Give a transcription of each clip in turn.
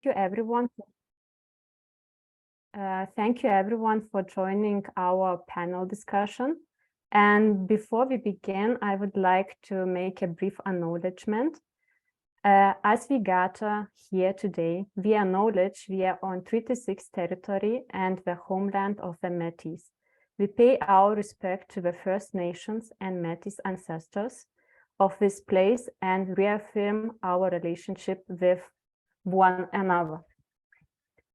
you everyone. Thank you everyone for joining our panel discussion. And before we begin, I would like to make a brief acknowledgement. As we gather here today, we acknowledge we are on Treaty 6 territory and the homeland of the Métis. We pay our respect to the First Nations and Métis ancestors of this place and reaffirm our relationship with one another.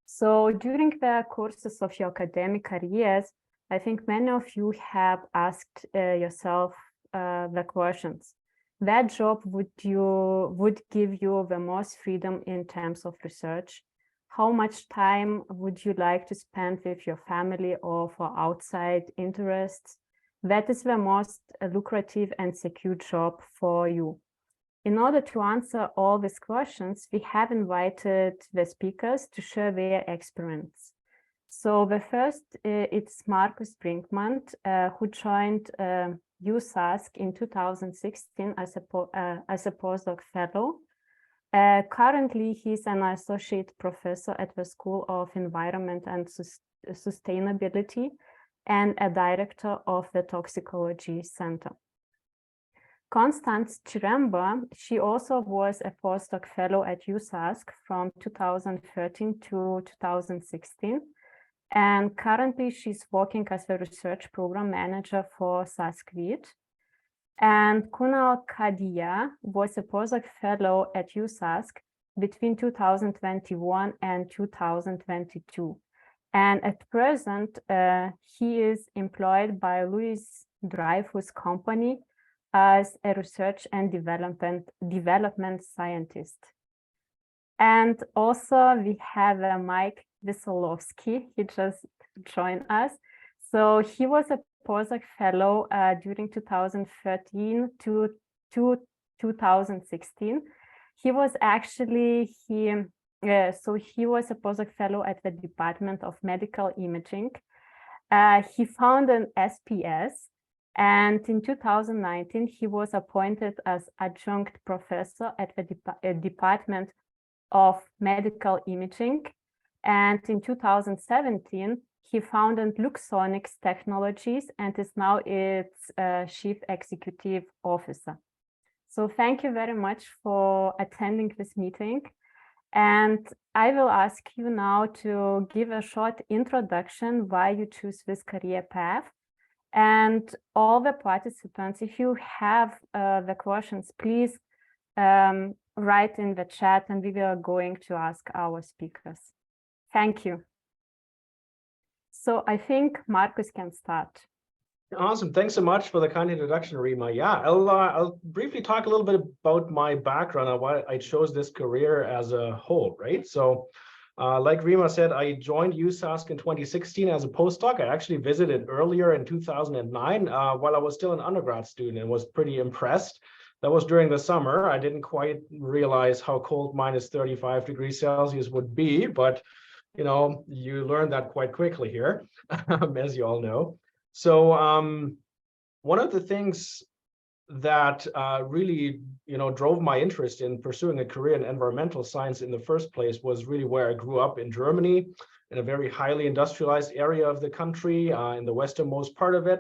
So during the courses of your academic careers, I think many of you have asked yourself the questions. What job would give you the most freedom in terms of research? How much time would you like to spend with your family or for outside interests? What is the most lucrative and secure job for you? In order to answer all these questions, we have invited the speakers to share their experience. So the first, it's Marcus Brinkman, who joined USask in 2016 as a postdoc fellow. Currently, he's an associate professor at the School of Environment and Sustainability and a director of the Toxicology Center. Constance Chiremba, she also was a postdoc fellow at USask from 2013 to 2016. And currently she's working as a research program manager for SaskVid. And Kunal Kadia was a postdoc fellow at USask between 2021 and 2022. And at present, he is employed by Louis Dreyfus Company as a research and development scientist. And also we have Mike Wysolowski, he just joined us. So he was a postdoc fellow during 2013 to 2016. He was actually, he was a postdoc fellow at the Department of Medical Imaging. He found an SPS, and in 2019, he was appointed as adjunct professor at the Department of Medical Imaging. And in 2017, he founded Luxonics Technologies and is now its chief executive officer. So thank you very much for attending this meeting. And I will ask you now to give a short introduction why you choose this career path. And all the participants, if you have the questions, please write in the chat and we are going to ask our speakers. Thank you. So I think Marcus can start. Awesome. Thanks so much for the kind introduction, Rima. Yeah, I'll briefly talk a little bit about my background and why I chose this career as a whole, right? So like Rima said, I joined USask in 2016 as a postdoc. I actually visited earlier in 2009 while I was still an undergrad student and was pretty impressed. That was during the summer. I didn't quite realize how cold minus 35 degrees Celsius would be, but you know, you learn that quite quickly here, as you all know. So one of the things that really, drove my interest in pursuing a career in environmental science in the first place was really where I grew up in Germany, in a very highly industrialized area of the country, in the westernmost part of it.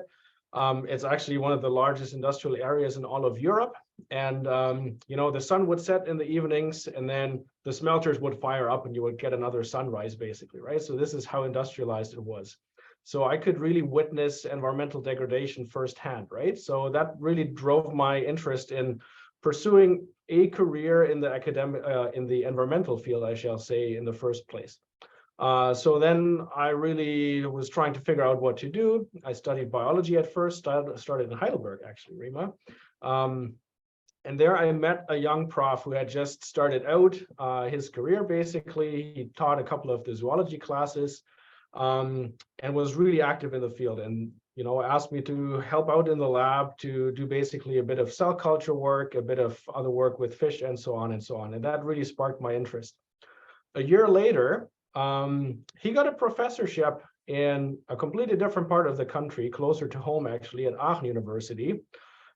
It's actually one of the largest industrial areas in all of Europe. And, the sun would set in the evenings and then the smelters would fire up and you would get another sunrise, basically, right? So this is how industrialized it was. So I could really witness environmental degradation firsthand, right? So that really drove my interest in pursuing a career in the environmental field, I shall say, in the first place. So then I really was trying to figure out what to do. I studied biology at first, started in Heidelberg, actually, Rima. And there I met a young prof who had just started out his career, basically. He taught a couple of the zoology classes and was really active in the field and, asked me to help out in the lab to do basically a bit of cell culture work, a bit of other work with fish and so on and so on. And that really sparked my interest. A year later, he got a professorship in a completely different part of the country, closer to home, actually, at Aachen University,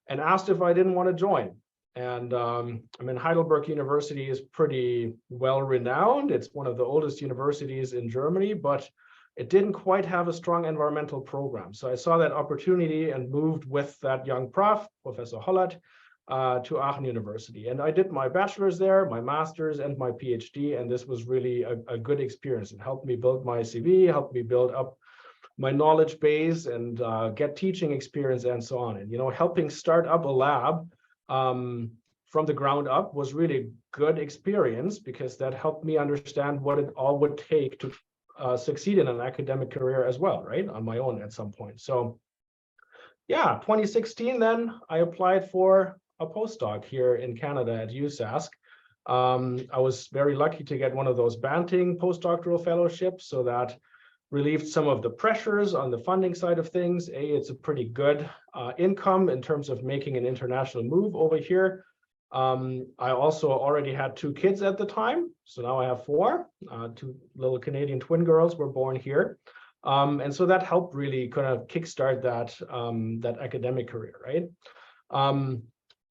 and asked if I didn't want to join. And I mean, Heidelberg University is pretty well renowned. It's one of the oldest universities in Germany, but it didn't quite have a strong environmental program. So I saw that opportunity and moved with that young prof, Professor Hollert, to Aachen University. And I did my bachelor's there, my master's, and my PhD. And this was really a good experience. It helped me build my CV, helped me build up my knowledge base and get teaching experience and so on. And, you know, helping start up a lab from the ground up was really good experience, because that helped me understand what it all would take to succeed in an academic career as well, right, on my own at some point. So yeah, 2016, then I applied for a postdoc here in Canada at USask. I was very lucky to get one of those Banting postdoctoral fellowships, so that relieved some of the pressures on the funding side of things. It's a pretty good income in terms of making an international move over here. I also already had 2 kids at the time, so now I have 4. 2 little Canadian twin girls were born here. And so that helped really kind of kickstart that academic career, right?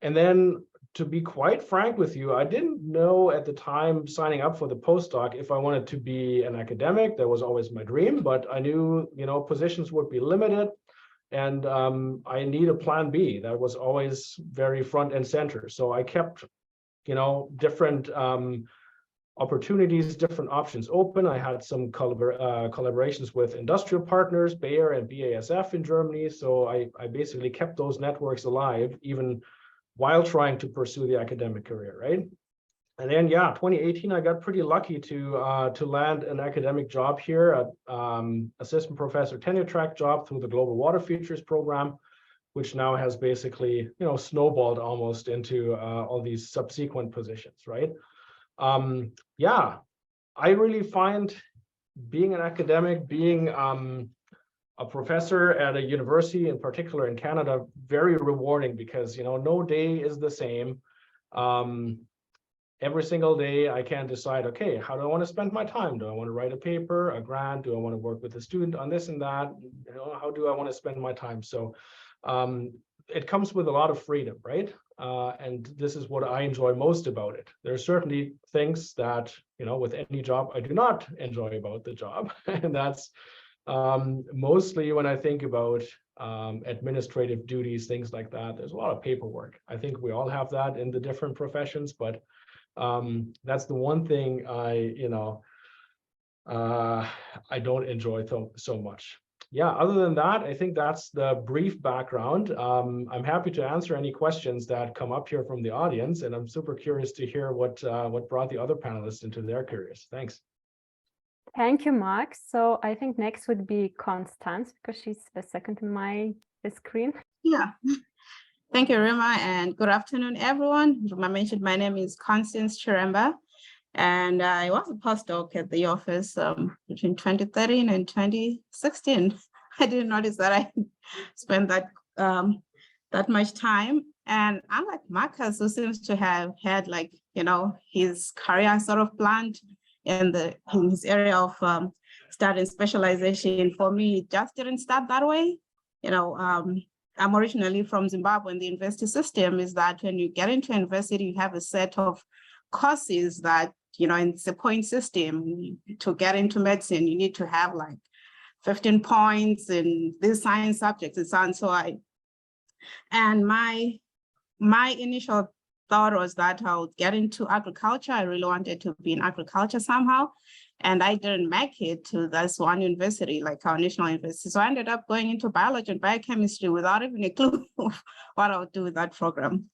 And then, to be quite frank with you, I didn't know at the time signing up for the postdoc if I wanted to be an academic. That was always my dream, but I knew, you know, positions would be limited, and I need a plan B. That was always very front and center. So I kept, you know, different opportunities, different options open. I had some collaborations with industrial partners, Bayer and BASF in Germany. So I basically kept those networks alive, even while trying to pursue the academic career, right? And then, yeah, 2018, I got pretty lucky to land an academic job here, assistant professor tenure track job through the Global Water Futures program, which now has basically, you know, snowballed almost into all these subsequent positions, right? Yeah, I really find being an academic, being a professor at a university, in particular in Canada, very rewarding, because, you know, no day is the same. Every single day I can decide, okay, how do I want to spend my time? Do I want to write a paper, a grant? Do I want to work with a student on this and that? You know, how do I want to spend my time? So it comes with a lot of freedom, right? And this is what I enjoy most about it. There are certainly things that, you know, with any job, I do not enjoy about the job. And that's mostly when I think about administrative duties, things like that. There's a lot of paperwork. I think we all have that in the different professions, but that's the one thing I don't enjoy so much. Yeah, other than that, I think that's the brief background. I'm happy to answer any questions that come up here from the audience, and I'm super curious to hear what brought the other panelists into their careers. Thanks. Thank you, Mark. So I think next would be Constance, because she's the second in my screen. Yeah. Thank you, Rima, and good afternoon, everyone. Rima mentioned my name is Constance Chiremba, and I was a postdoc at the office between 2013 and 2016. I didn't notice that I spent that much time. And unlike Marcus, who seems to have had, like, you know, his career sort of planned in his area of studying specialization, for me, it just didn't start that way. You know, I'm originally from Zimbabwe, and the university system is that when you get into university, you have a set of courses that, you know, it's a point system. To get into medicine, you need to have like 15 points in these science subjects and so on. So my initial thought was that I would get into agriculture. I really wanted to be in agriculture somehow. And I didn't make it to this one university, like our national university. So I ended up going into biology and biochemistry without even a clue of what I would do with that program.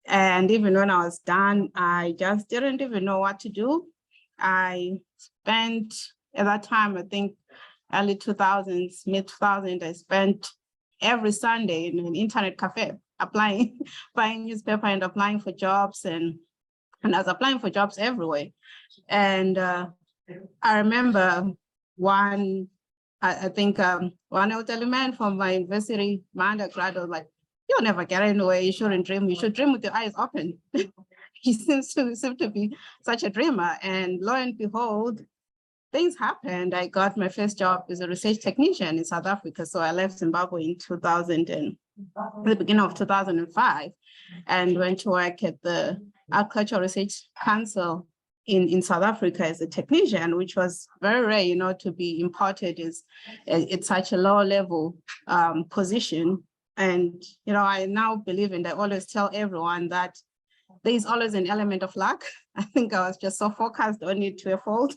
And even when I was done, I just didn't even know what to do. I spent, at that time, I think early 2000s, mid 2000s, I spent every Sunday in an internet cafe applying, buying newspaper and applying for jobs. And I was applying for jobs everywhere. And I remember one elderly man from my university, my undergrad, was like, "You'll never get anywhere. You shouldn't dream. You should dream with your eyes open." He seems to be such a dreamer. And lo and behold, things happened. I got my first job as a research technician in South Africa. So I left Zimbabwe in 2001. at the beginning of 2005 and went to work at the Agricultural Research Council in South Africa as a technician, which was very rare, to be imported at such a low level position. And, I now believe, and I always tell everyone that there is always an element of luck. I think I was just so focused on it to a fault.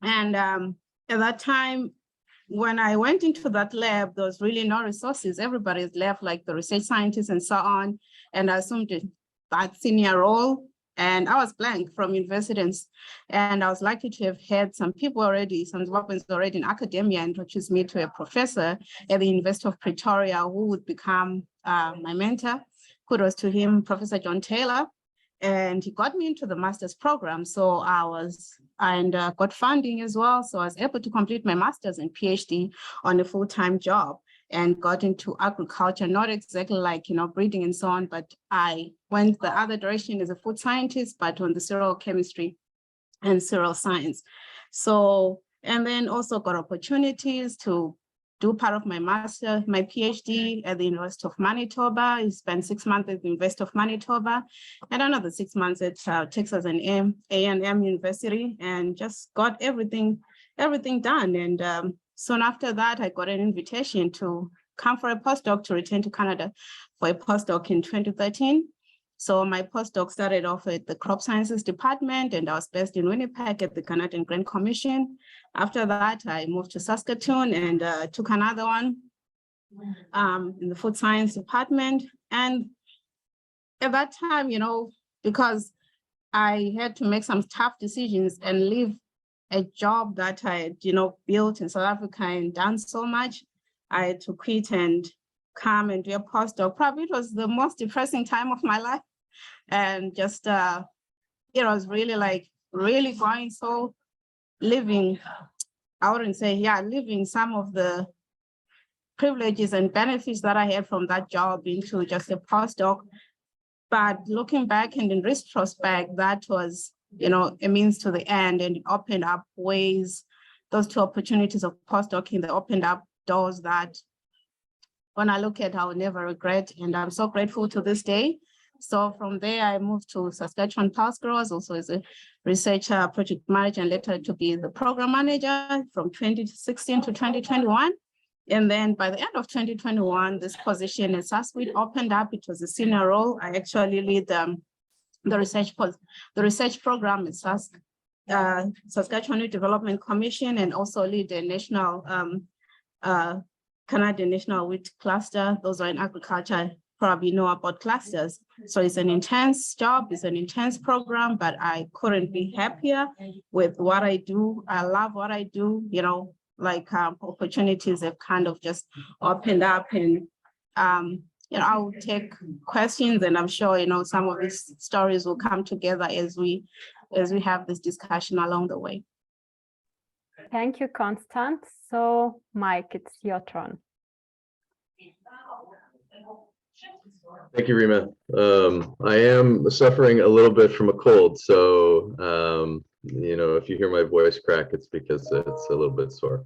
And at that time, when I went into that lab, there was really no resources. Everybody's left, like the research scientists and so on. And I assumed that senior role. And I was blank from universities. And I was lucky to have had some people already, some Zimbabweans already in academia, introduced me to a professor at the University of Pretoria who would become my mentor. Kudos to him, Professor John Taylor. And he got me into the master's program. So got funding as well. So I was able to complete my master's and PhD on a full-time job and got into agriculture, not exactly like, breeding and so on, but I went the other direction as a food scientist, but on the cereal chemistry and cereal science. So, and then also got opportunities to do part of my PhD at the University of Manitoba. I spent 6 months at the University of Manitoba and another 6 months at Texas A&M University, and just got everything done. And soon after that, I got an invitation to come for a postdoc, to return to Canada for a postdoc in 2013. So my postdoc started off at the Crop Sciences Department, and I was based in Winnipeg at the Canadian Grain Commission. After that, I moved to Saskatoon and took another one in the Food Science Department. And at that time, because I had to make some tough decisions and leave a job that I had, built in South Africa and done so much, I had to quit and come and do a postdoc. Probably it was the most depressing time of my life. And just, it was really going, so living, I wouldn't say, living some of the privileges and benefits that I had from that job into just a postdoc. But looking back and in retrospect, that was, a means to the end, and it opened up ways, those two opportunities of postdocing, that opened up doors that when I look at, I will never regret. And I'm so grateful to this day. So from there, I moved to Saskatchewan Pulse Growers, also as a researcher, project manager, and later to be the program manager from 2016 to 2021. And then by the end of 2021, this position at USask opened up. It was a senior role. I actually lead the research program at USask, Saskatchewan Youth Development Commission, and also lead the national Canadian National Wheat Cluster. Those are in agriculture, probably know about clusters. So it's an intense job, it's an intense program, but I couldn't be happier with what I do. I love what I do, opportunities have kind of just opened up, and I'll take questions, and I'm sure, some of these stories will come together as we have this discussion along the way. Thank you, Constance. So, Mike, it's your turn. Thank you, Rima. I am suffering a little bit from a cold, so if you hear my voice crack, it's because it's a little bit sore.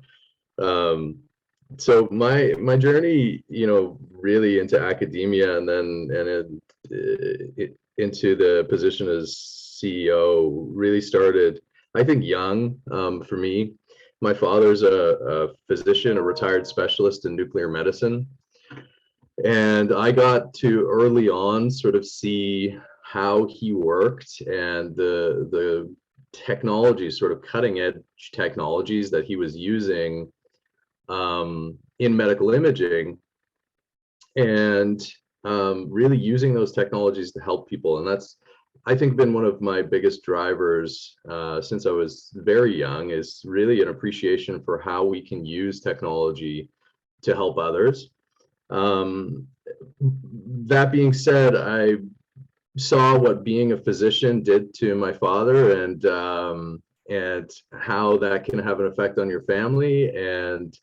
So my journey, really into academia and then into the position as CEO really started, I think, young for me. My father's a physician, a retired specialist in nuclear medicine. And I got to early on sort of see how he worked and the technologies, sort of cutting edge technologies that he was using in medical imaging, and really using those technologies to help people. And that's, I think, been one of my biggest drivers since I was very young, is really an appreciation for how we can use technology to help others. That being said, I saw what being a physician did to my father, and how that can have an effect on your family. And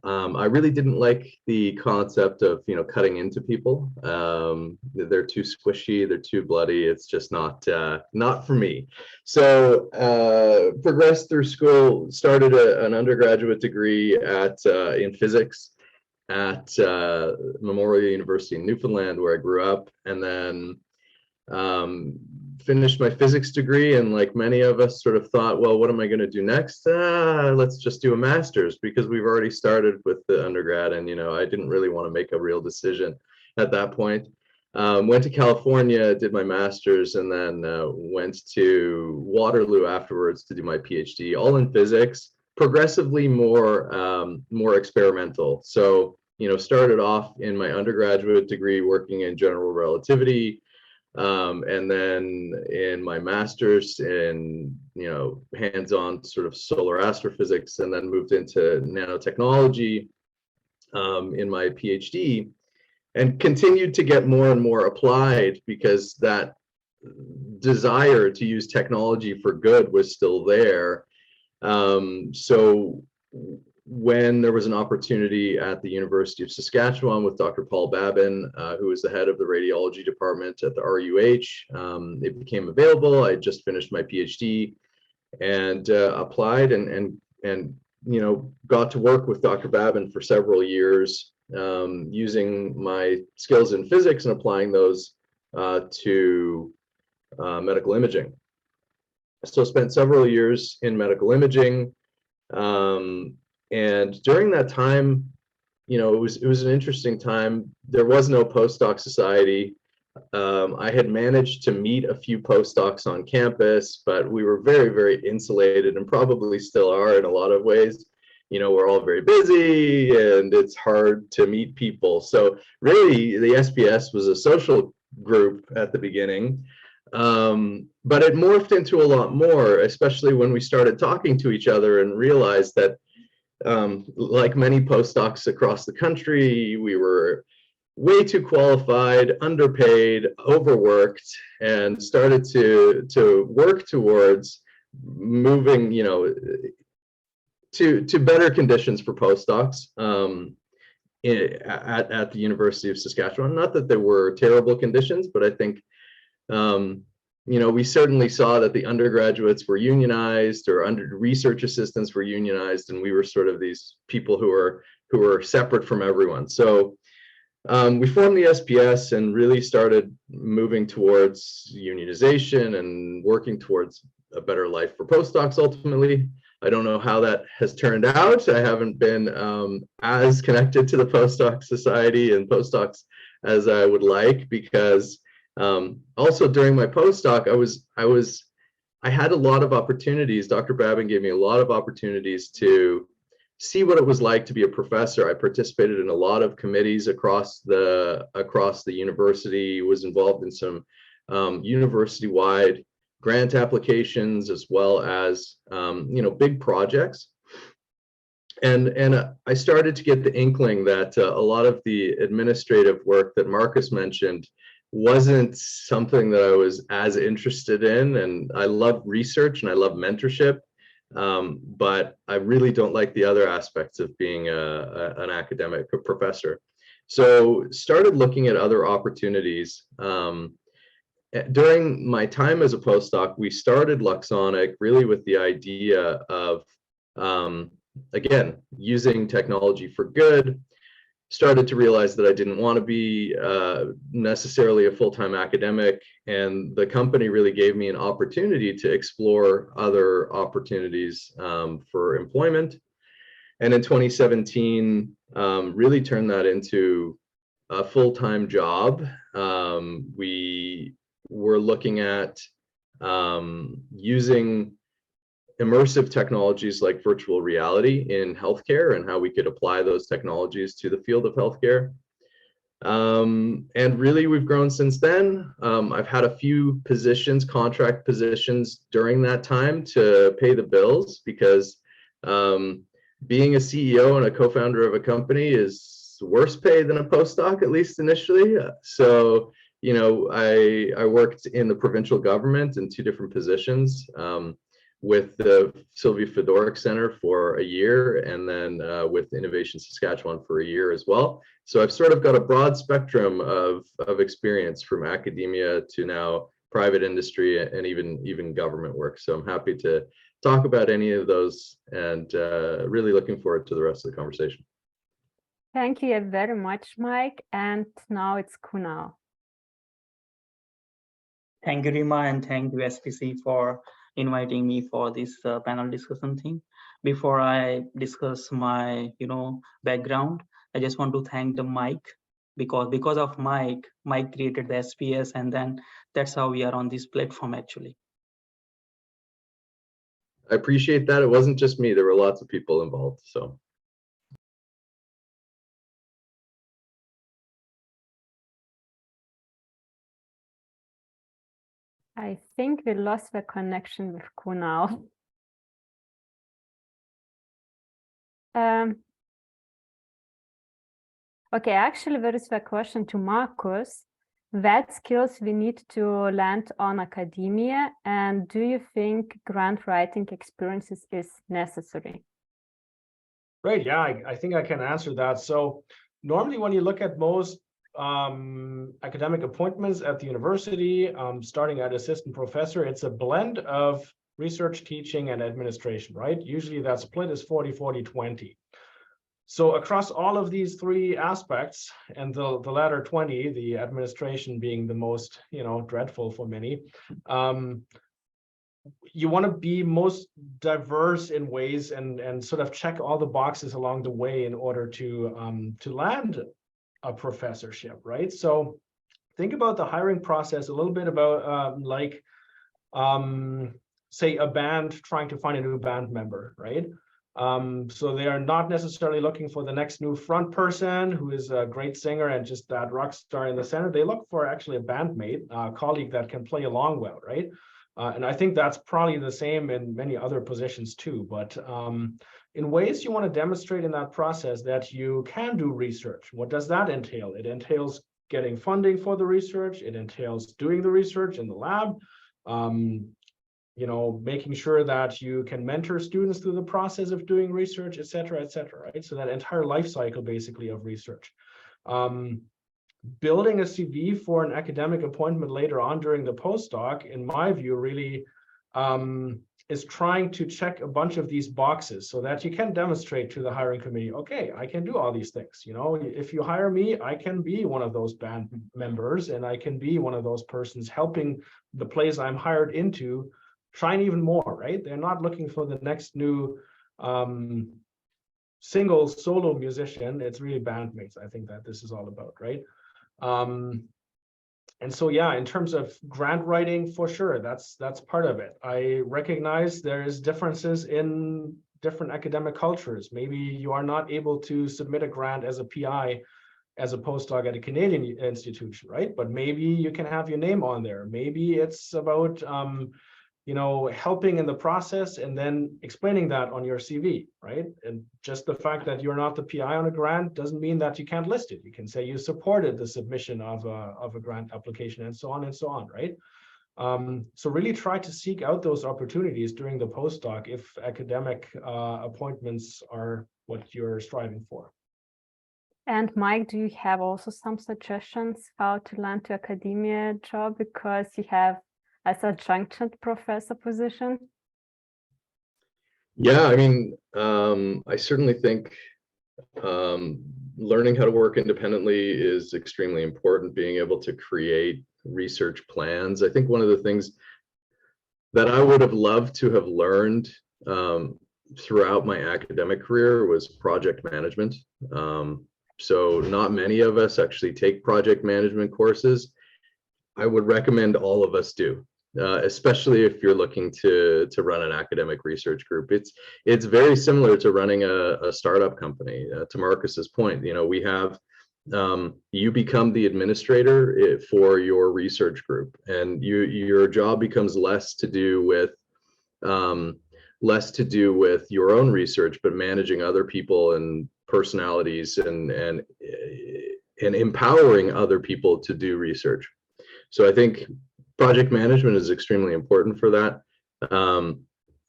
I really didn't like the concept of, cutting into people. They're too squishy, they're too bloody. It's just not for me. So progressed through school, started an undergraduate degree in physics. at Memorial University in Newfoundland, where I grew up, and then finished my physics degree. And like many of us sort of thought, well, what am I going to do next? Let's just do a master's, because we've already started with the undergrad. And, I didn't really want to make a real decision at that point. Went to California, did my master's, and then went to Waterloo afterwards to do my PhD, all in physics, progressively more experimental. So, started off in my undergraduate degree working in general relativity, and then in my master's in, hands-on sort of solar astrophysics, and then moved into nanotechnology in my PhD, and continued to get more and more applied, because that desire to use technology for good was still there. So when there was an opportunity at the University of Saskatchewan with Dr. Paul Babin, who was the head of the radiology department at the RUH, it became available. I just finished my PhD and applied and got to work with Dr. Babin for several years, using my skills in physics and applying those to medical imaging. So spent several years in medical imaging. And during that time, it was an interesting time. There was no postdoc society. I had managed to meet a few postdocs on campus, but we were very, very insulated, and probably still are in a lot of ways. We're all very busy and it's hard to meet people. So really the SPS was a social group at the beginning, but it morphed into a lot more, especially when we started talking to each other and realized that, like many postdocs across the country, we were way too qualified, underpaid, overworked, and started to work towards moving, to better conditions for postdocs at the University of Saskatchewan. Not that there were terrible conditions, but I think we certainly saw that the undergraduates were unionized, or research assistants were unionized, and we were sort of these people who were separate from everyone. So we formed the SPS and really started moving towards unionization and working towards a better life for postdocs ultimately. I don't know how that has turned out. I haven't been as connected to the postdoc society and postdocs as I would like, because also during my postdoc, I had a lot of opportunities. Dr. Babin gave me a lot of opportunities to see what it was like to be a professor. I participated in a lot of committees across the university, was involved in some university-wide grant applications, as well as big projects. And I started to get the inkling that a lot of the administrative work that Marcus mentioned wasn't something that I was as interested in. And I love research and I love mentorship, but I really don't like the other aspects of being an academic, a professor. So started looking at other opportunities. During my time as a postdoc, we started Luxonic really with the idea of, again, using technology for good. Started to realize that I didn't want to be necessarily a full-time academic, and the company really gave me an opportunity to explore other opportunities for employment. And in 2017, really turned that into a full-time job. We were looking at using immersive technologies like virtual reality in healthcare, and how we could apply those technologies to the field of healthcare. And really, we've grown since then. I've had a few positions, contract positions during that time to pay the bills, because being a CEO and a co-founder of a company is worse pay than a postdoc, at least initially. So, I worked in the provincial government in 2 different positions, with the Sylvia Fedoric Center for a year, and then with Innovation Saskatchewan for a year as well. So I've sort of got a broad spectrum of experience, from academia to now private industry and even government work. So I'm happy to talk about any of those, and really looking forward to the rest of the conversation. Thank you very much, Mike. And now it's Kunal. Thank you, Rima, and thank you, SPC, for inviting me for this panel discussion thing. Before I discuss my, background, I just want to thank the Mike, because of Mike created the SPS, and then that's how we are on this platform actually. I appreciate that. It wasn't just me. There were lots of people involved. So. I think we lost the connection with Kunal. Okay, actually, there is a question to Marcus. What skills we need to land on academia, and do you think grant writing experiences is necessary? Right, yeah, I think I can answer that. So normally when you look at most academic appointments at the university, starting at assistant professor, it's a blend of research, teaching, and administration, right? Usually that split is 40-40-20. So across all of these three aspects, and the latter 20, the administration being the most, dreadful for many, you want to be most diverse in ways and sort of check all the boxes along the way in order to land a professorship, right? So think about the hiring process a little bit about say a band trying to find a new band member, right? So they are not necessarily looking for the next new front person who is a great singer and just that rock star in the center. They look for actually a bandmate, a colleague that can play along well, right? And I think that's probably the same in many other positions too. But in ways you want to demonstrate in that process that you can do research. What does that entail? It entails getting funding for the research. It entails doing the research in the lab. Making sure that you can mentor students through the process of doing research, et cetera, right? So that entire life cycle basically of research. Building a CV for an academic appointment later on during the postdoc, in my view, really is trying to check a bunch of these boxes so that you can demonstrate to the hiring committee, okay, I can do all these things. If you hire me, I can be one of those band members and I can be one of those persons helping the place I'm hired into shine even more, right? They're not looking for the next new single solo musician. It's really bandmates. I think that this is all about, right? And so, yeah, in terms of grant writing, for sure, that's part of it. I recognize there is differences in different academic cultures. Maybe you are not able to submit a grant as a PI, as a postdoc at a Canadian institution, right? But maybe you can have your name on there. Maybe it's about helping in the process and then explaining that on your CV, right? And just the fact that you're not the PI on a grant doesn't mean that you can't list it. You can say you supported the submission of a grant application and so on, right? So really try to seek out those opportunities during the postdoc if academic appointments are what you're striving for. And Mike, do you have also some suggestions how to land to academia job, because you have as adjunct professor position? Yeah, I mean, I certainly think learning how to work independently is extremely important. Being able to create research plans. I think one of the things that I would have loved to have learned throughout my academic career was project management. So not many of us actually take project management courses. I would recommend all of us do. Especially if you're looking to run an academic research group. It's very similar to running a startup company. To Marcus's point, we have you become the administrator for your research group, and your job becomes less to do with your own research, but managing other people and personalities and empowering other people to do research. So I think project management is extremely important for that.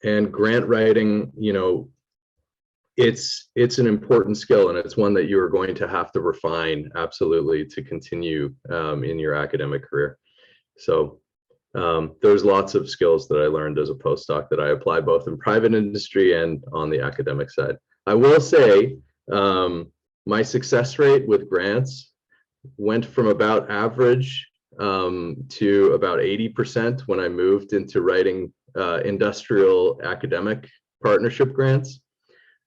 And grant writing, it's an important skill, and it's one that you're going to have to refine absolutely to continue in your academic career. So there's lots of skills that I learned as a postdoc that I apply both in private industry and on the academic side. I will say my success rate with grants went from about average to about 80% when I moved into writing industrial academic partnership grants.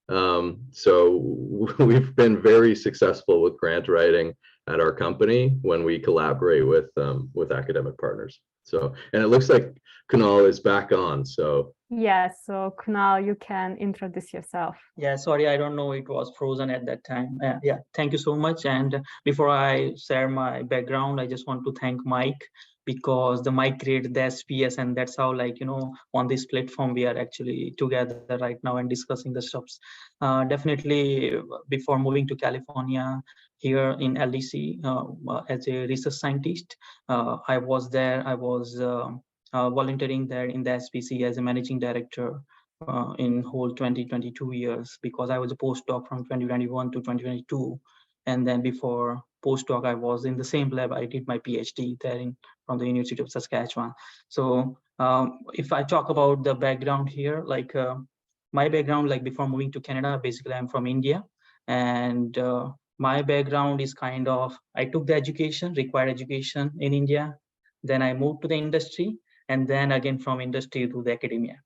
So we've been very successful with grant writing at our company when we collaborate with academic partners. So, and it looks like Kunal is back on. So Yes, so Kunal, you can introduce yourself. Yeah, sorry, I don't know, it was frozen at that time. Yeah, thank you so much. And before I share my background, I just want to thank Mike, because the Mike created the SPS, and that's how, like, you know, on this platform we are actually together right now and discussing the stuffs. Definitely, before moving to California, here in LDC as a research scientist, I was there. I was volunteering there in the SPC as a managing director in whole 2022 years, because I was a postdoc from 2021 to 2022. And then before postdoc, I was in the same lab. I did my PhD there from the University of Saskatchewan. So if I talk about the background here, like my background, like before moving to Canada, basically I'm from India. And my background is kind of, I took the education, required education in India. Then I moved to the industry, and then again from industry to the academia.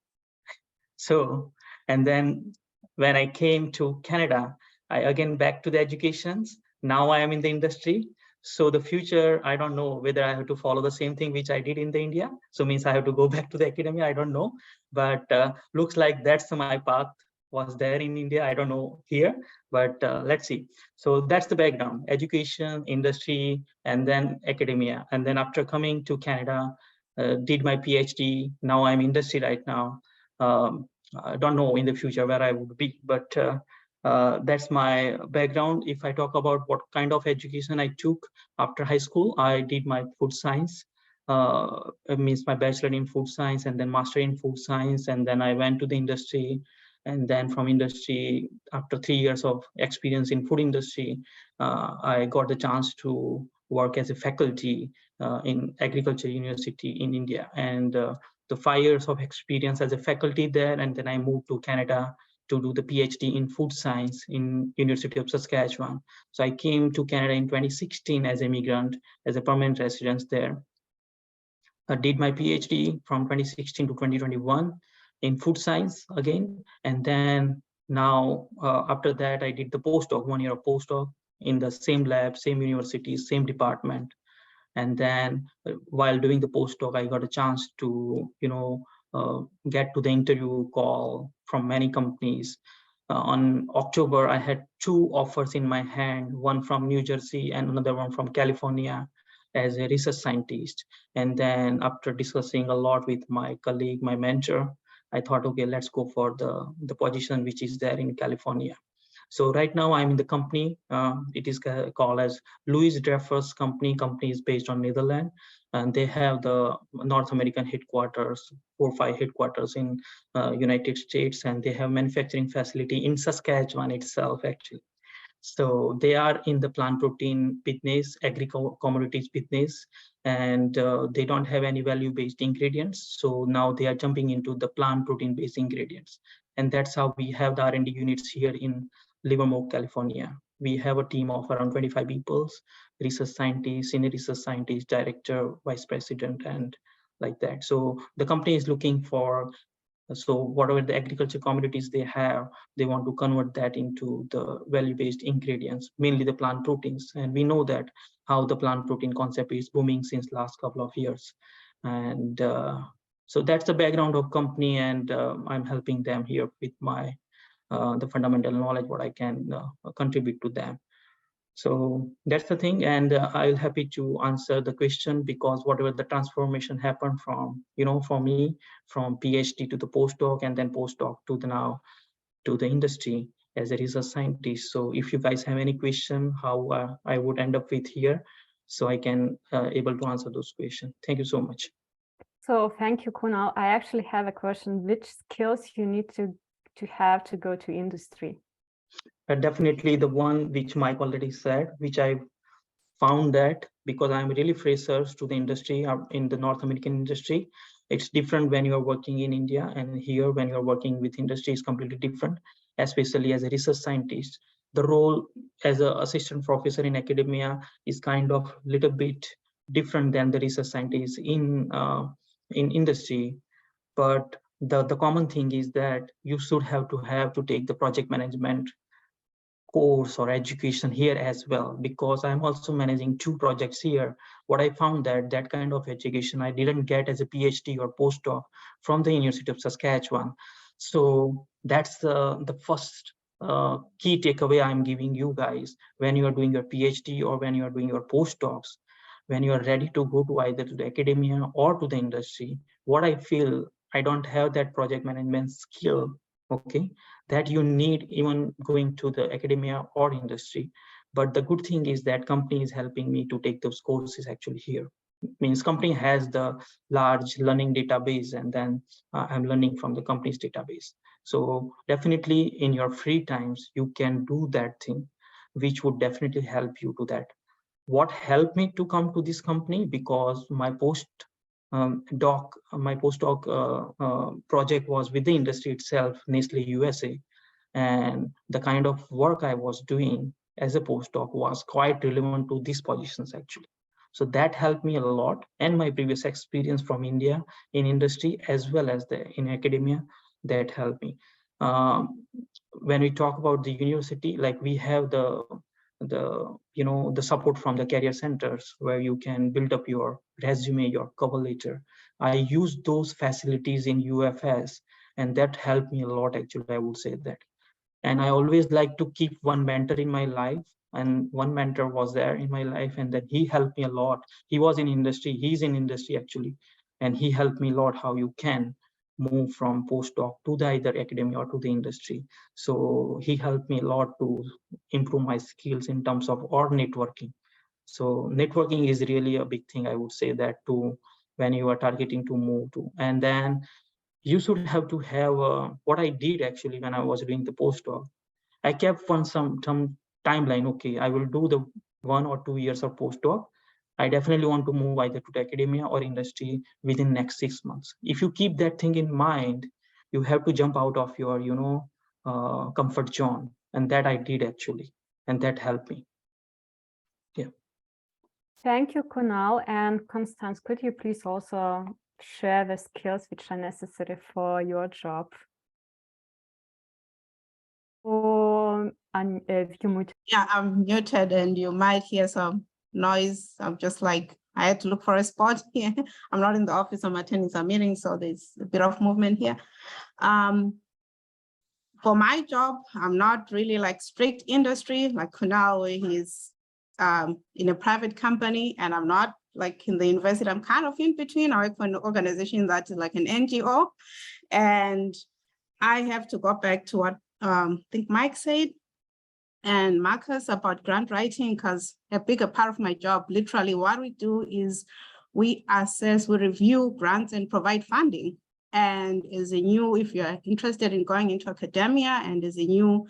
So, and then when I came to Canada, I again back to the educations. Now I am in the industry. So the future, I don't know whether I have to follow the same thing which I did in the India. So means I have to go back to the academia. I don't know, but looks like that's my path was there in India. I don't know here, but let's see. So that's the background: education, industry, and then academia. And then after coming to Canada, did my PhD. Now I'm industry right now. I don't know in the future where I would be, but that's my background. If I talk about what kind of education I took after high school, I did my food science. It means my bachelor in food science and then master in food science. And then I went to the industry. And then from industry, after 3 years of experience in food industry, I got the chance to work as a faculty in agriculture university in India. And the 5 years of experience as a faculty there, and then I moved to Canada to do the PhD in food science in University of Saskatchewan. So I came to Canada in 2016 as a migrant, as a permanent resident there. I did my PhD from 2016 to 2021 in food science again. And then now after that, I did the postdoc, 1 year of postdoc in the same lab, same university, same department. And then while doing the postdoc, I got a chance to, get to the interview call from many companies. On October, I had 2 offers in my hand, one from New Jersey and another one from California as a research scientist. And then after discussing a lot with my colleague, my mentor, I thought, okay, let's go for the position which is there in California. So right now I'm in the company. It is called as Louis Dreyfus Company. Company is based on Netherlands, and they have the North American headquarters, 4 or 5 headquarters in United States, and they have manufacturing facility in Saskatchewan itself, actually. So they are in the plant protein business, agri-commodities business, and they don't have any value-based ingredients. So now they are jumping into the plant protein-based ingredients. And that's how we have the R&D units here in Livermore, California. We have a team of around 25 people, research scientists, senior research scientist, director, vice president, and like that. So the company is looking for, so whatever the agriculture commodities they have, they want to convert that into the value-based ingredients, mainly the plant proteins. And we know that how the plant protein concept is booming since last couple of years. And so that's the background of company, and I'm helping them here with my the fundamental knowledge, what I can contribute to them. So that's the thing, and I'll happy to answer the question, because whatever the transformation happened from, for me, from PhD to the postdoc, and then postdoc to the now to the industry as a research scientist. So if you guys have any question, how I would end up with here, so I can able to answer those questions. Thank you so much. So thank you, Kunal. I actually have a question. Which skills you need to have to go to industry? Definitely the one which Mike already said, which I found that because I'm really freshers to the industry in the North American industry, it's different when you're working in India, and here when you're working with industry is completely different, especially as a research scientist. the role as an assistant professor in academia is kind of little bit different than the research scientist in industry. But the common thing is that you should have to take the project management course or education here as well, because I'm also managing 2 projects here. What I found that kind of education I didn't get as a PhD or postdoc from the University of Saskatchewan. So that's the first key takeaway I'm giving you guys when you are doing your PhD or when you are doing your postdocs. When you are ready to go to either to the academia or to the industry, what I feel, I don't have that project management skill, okay, that you need even going to the academia or industry. But the good thing is that company is helping me to take those courses actually here. Means company has the large learning database, and then I'm learning from the company's database. So definitely in your free times, you can do that thing, which would definitely help you to that. What helped me to come to this company, because my postdoc project was with the industry itself, Nestle USA, and the kind of work I was doing as a postdoc was quite relevant to these positions actually. So that helped me a lot, and my previous experience from India in industry as well as in academia, that helped me. When we talk about the university, like we have the support from the career centers where you can build up your resume, your cover letter. I use those facilities in UFS, and that helped me a lot actually, I would say that. And I always like to keep one mentor in my life, and one mentor was there in my life, and then he helped me a lot. He was in industry, he's in industry actually, and he helped me a lot how you can move from postdoc to the either academia or to the industry. So he helped me a lot to improve my skills in terms of or networking. So networking is really a big thing, I would say that too, when you are targeting to move to. And then you should have to have what I did actually when I was doing the postdoc. I kept some timeline. Okay, I will do the 1 or 2 years of postdoc. I definitely want to move either to the academia or industry within next 6 months. If you keep that thing in mind, you have to jump out of your comfort zone, and that I did actually, and that helped me. Yeah. Thank you, Kunal. And Constance, could you please also share the skills which are necessary for your job? Or if you muted. Yeah, I'm muted and you might hear some noise. I'm just like, I had to look for a spot here. I'm not in the office, I'm attending some meetings, so there's a bit of movement here. For my job, I'm not really like strict industry, like Kunal, where he's in a private company, and I'm not like in the university. I'm kind of in between. I work for an organization that is like an NGO, and I have to go back to what I think Mike said and Marcus about grant writing, because a bigger part of my job, literally what we do is we assess, we review grants and provide funding. And as a new, if you're interested in going into academia and as a new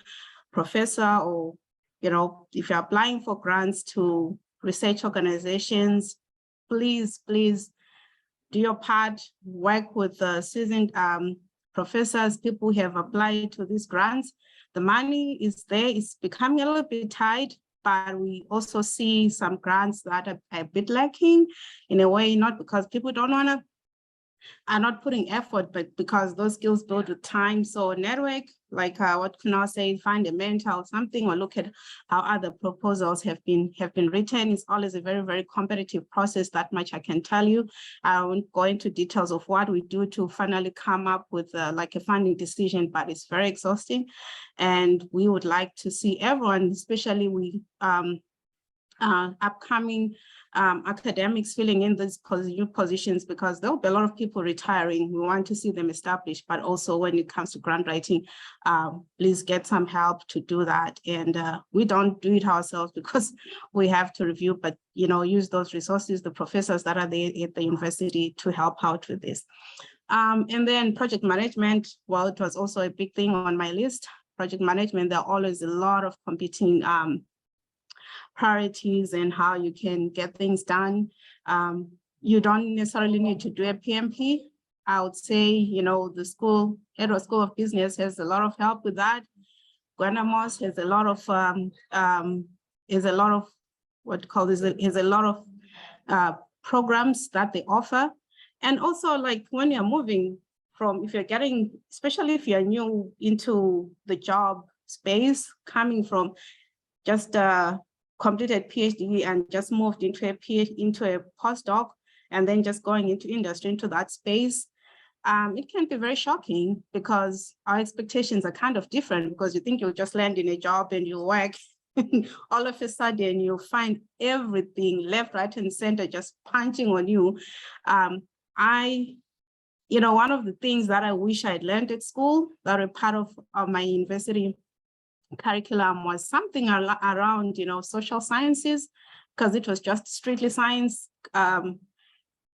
professor, or, if you're applying for grants to research organizations, please do your part, work with seasoned professors, people who have applied to these grants. The money is there, it's becoming a little bit tight, but we also see some grants that are a bit lacking in a way, not because people are not putting effort, but because those skills build with time. So network, like what Kunal said, find a mentor or something, or look at how other proposals have been written. It's always a very, very competitive process. That much I can tell you. I won't go into details of what we do to finally come up with like a funding decision, but it's very exhausting. And we would like to see everyone, especially we upcoming academics filling in these new positions, because there'll be a lot of people retiring. We want to see them established, but also when it comes to grant writing, please get some help to do that. And we don't do it ourselves because we have to review, but use those resources, the professors that are there at the university to help out with this. And then project management, well, it was also a big thing on my list. Project management, there are always a lot of competing priorities and how you can get things done. You don't necessarily need to do a PMP. I would say, the Edward School of Business has a lot of help with that. Guanamos has a lot of programs that they offer. And also, like when you're moving from, if you're getting, especially if you're new into the job space, coming from just completed PhD and just moved into a postdoc, and then just going into industry, into that space, it can be very shocking because our expectations are kind of different, because you think you'll just land in a job and you'll work. All of a sudden you'll find everything left, right, and center just punching on you. One of the things that I wish I'd learned at school that were part of my university curriculum was something around, social sciences, because it was just strictly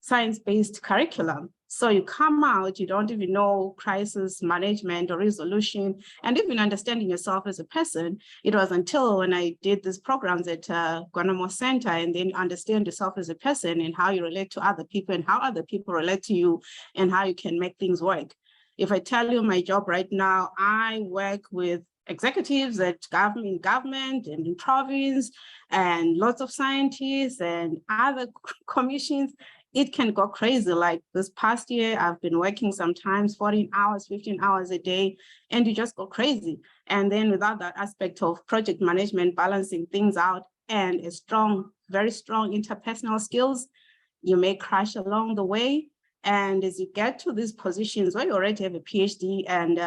science-based curriculum. So you come out, you don't even know crisis management or resolution, and even understanding yourself as a person. It was until when I did these programs at Guanamo Center, and then understand yourself as a person and how you relate to other people and how other people relate to you and how you can make things work. If I tell you my job right now, I work with executives at government and in province and lots of scientists and other commissions. It can go crazy. Like this past year, I've been working sometimes 14 hours, 15 hours a day, and you just go crazy. And then without that aspect of project management, balancing things out, and very strong interpersonal skills, you may crash along the way. And as you get to these positions where you already have a PhD and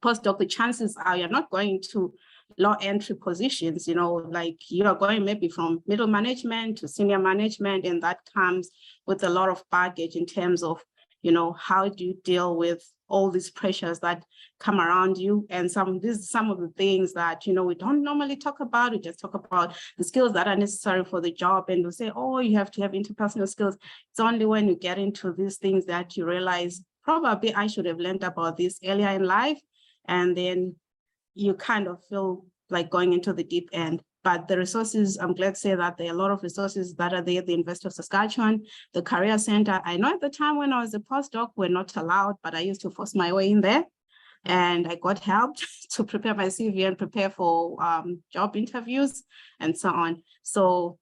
postdoc, the chances are you're not going to low entry positions, like you are going maybe from middle management to senior management, and that comes with a lot of baggage in terms of, how do you deal with all these pressures that come around you. And some of the things that, we don't normally talk about. We just talk about the skills that are necessary for the job, and we'll say, oh, you have to have interpersonal skills. It's only when you get into these things that you realize, probably I should have learned about this earlier in life. And then you kind of feel like going into the deep end. But the resources, I'm glad to say that there are a lot of resources that are there at the University of Saskatchewan, the Career Center. I know at the time when I was a postdoc, we're not allowed, but I used to force my way in there. And I got help to prepare my CV and prepare for job interviews and so on. So,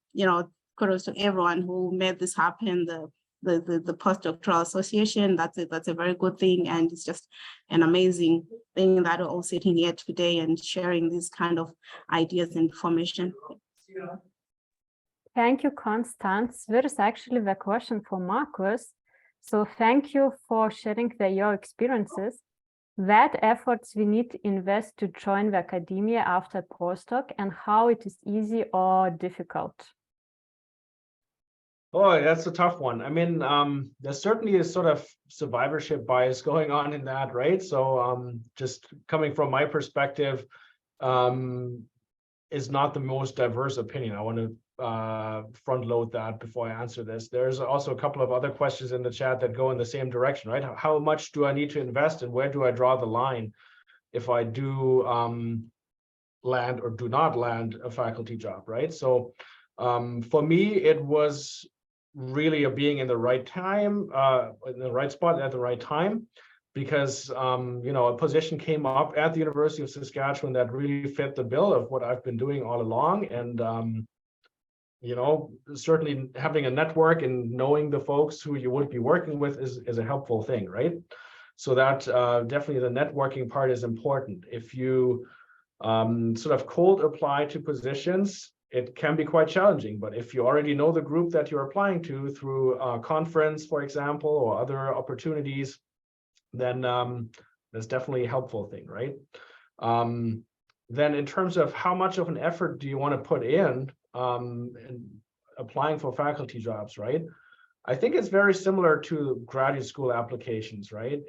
kudos to everyone who made this happen. The Postdoctoral Association, that's a very good thing, and it's just an amazing thing that we're all sitting here today and sharing these kind of ideas and information. Thank you, Constance. There is actually the question for Marcus. So thank you for sharing your experiences. What efforts we need to invest to join the academia after postdoc, and how it is easy or difficult? Oh, that's a tough one. I mean, there's certainly a sort of survivorship bias going on in that, right? So just coming from my perspective, is not the most diverse opinion. I want to front load that before I answer this. There's also a couple of other questions in the chat that go in the same direction, right? How much do I need to invest, and where do I draw the line if I do land or do not land a faculty job, right? So for me, it was really being in the right time, in the right spot at the right time, because a position came up at the University of Saskatchewan that really fit the bill of what I've been doing all along. And certainly having a network and knowing the folks who you would be working with is a helpful thing, right? So that definitely the networking part is important. If you sort of cold apply to positions, it can be quite challenging. But if you already know the group that you're applying to through a conference, for example, or other opportunities, then that's definitely a helpful thing, right? Then in terms of how much of an effort do you want to put in applying for faculty jobs, right? I think it's very similar to graduate school applications, right?